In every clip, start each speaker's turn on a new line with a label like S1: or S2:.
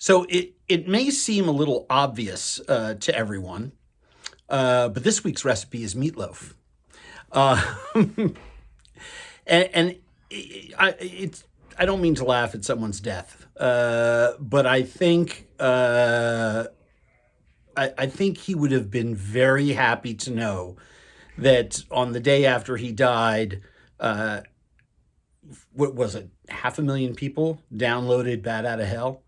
S1: So it may seem a little obvious to everyone, but this week's recipe is meatloaf. Uh, and I don't mean to laugh at someone's death, but I think he would have been very happy to know that on the day after he died, uh, what was it, 500,000 people downloaded Bat Out of Hell.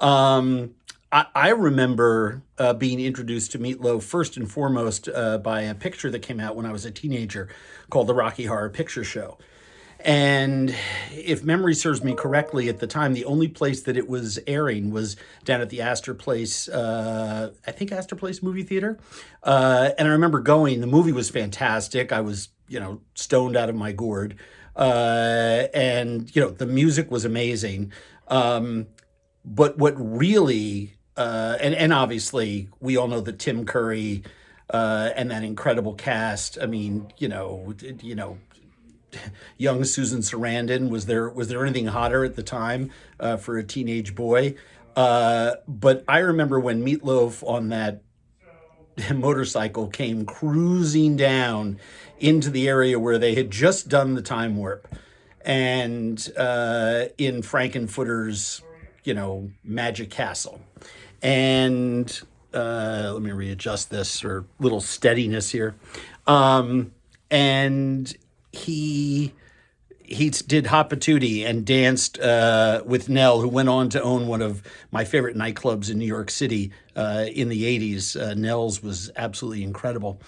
S1: I remember being introduced to Meatloaf first and foremost by a picture that came out when I was a teenager called the Rocky Horror Picture Show. And if memory serves me correctly, at the time, the only place that it was airing was down at the Astor Place, I think Astor Place Movie Theater. And I remember going, the movie was fantastic. I was, stoned out of my gourd. And the music was amazing. But what really, and obviously we all know that Tim Curry and that incredible cast. I mean, young Susan Sarandon. Was there anything hotter at the time for a teenage boy? But I remember when Meatloaf on that motorcycle came cruising down into the area where they had just done the time warp, and in Frankenfooter's, Magic Castle, and let me readjust this or little steadiness here, and he did Hot Patootie and danced with Nell, who went on to own one of my favorite nightclubs in New York City in the 80s. Nell's was absolutely incredible.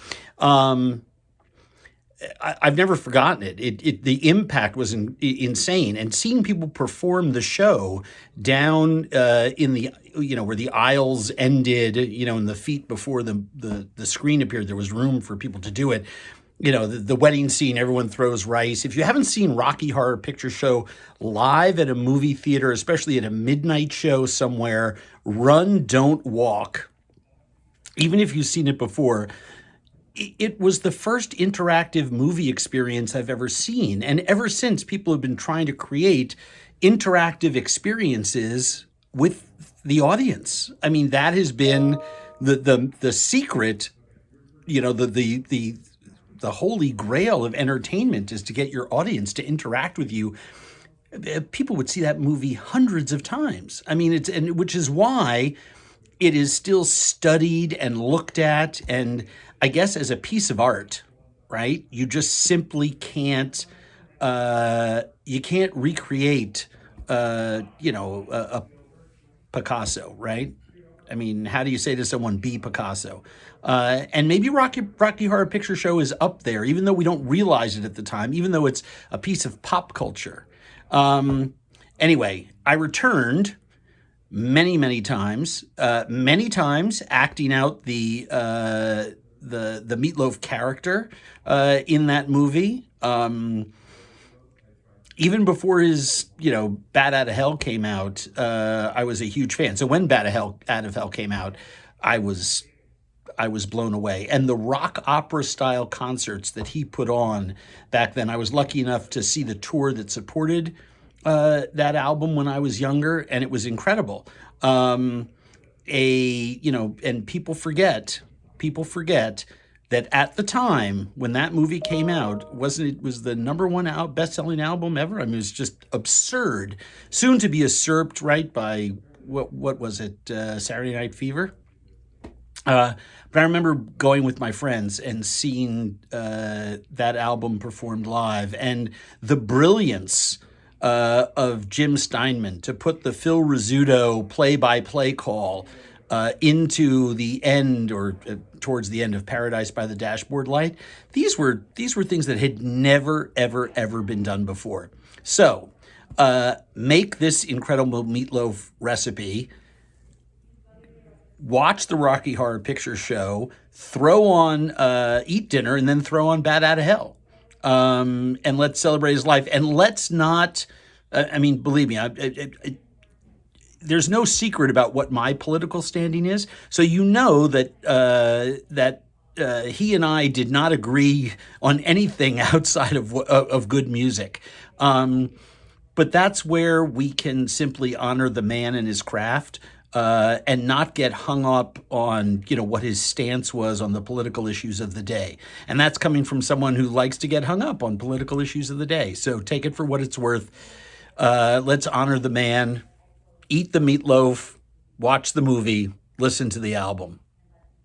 S1: I've never forgotten it. The impact was insane, and seeing people perform the show down in the where the aisles ended, and the feet before the screen appeared, there was room for people to do it. The wedding scene, everyone throws rice. If you haven't seen Rocky Horror Picture Show live at a movie theater, especially at a midnight show somewhere, run, don't walk. Even if you've seen it before, it was the first interactive movie experience I've ever seen. And ever since, people have been trying to create interactive experiences with the audience. I mean, that has been the secret, the holy grail of entertainment, is to get your audience to interact with you. People would see that movie hundreds of times. I mean, which is why it is still studied and looked at, and I guess as a piece of art, right? You just simply can't, you can't recreate, a Picasso, right? I mean, how do you say to someone, be Picasso? And maybe Rocky Horror Picture Show is up there, even though we don't realize it at the time, even though it's a piece of pop culture. Anyway, I returned many times acting out the Meatloaf character in that movie. Even before his, Bat Out of Hell came out, I was a huge fan. So when Bat Out of Hell came out, I was blown away. And the rock opera style concerts that he put on back then, I was lucky enough to see the tour that supported that album when I was younger, and it was incredible. And people forget that at the time when that movie came out, it was the number one best-selling album ever? I mean, it was just absurd. Soon to be usurped, right, by what was it, Saturday Night Fever? But I remember going with my friends and seeing that album performed live, and the brilliance of Jim Steinman to put the Phil Rizzuto play-by-play call into the end, or towards the end of Paradise by the Dashboard Light. These were things that had never, ever been done before. So make this incredible meatloaf recipe, watch the Rocky Horror Picture Show, throw on, eat dinner, and then throw on Bat Out of Hell. And let's celebrate his life. And let's not, believe me, there's no secret about what my political standing is. So that he and I did not agree on anything outside of good music. But that's where we can simply honor the man and his craft. and not get hung up on, what his stance was on the political issues of the day. And that's coming from someone who likes to get hung up on political issues of the day. So take it for what it's worth. Let's honor the man, eat the meatloaf, watch the movie, listen to the album.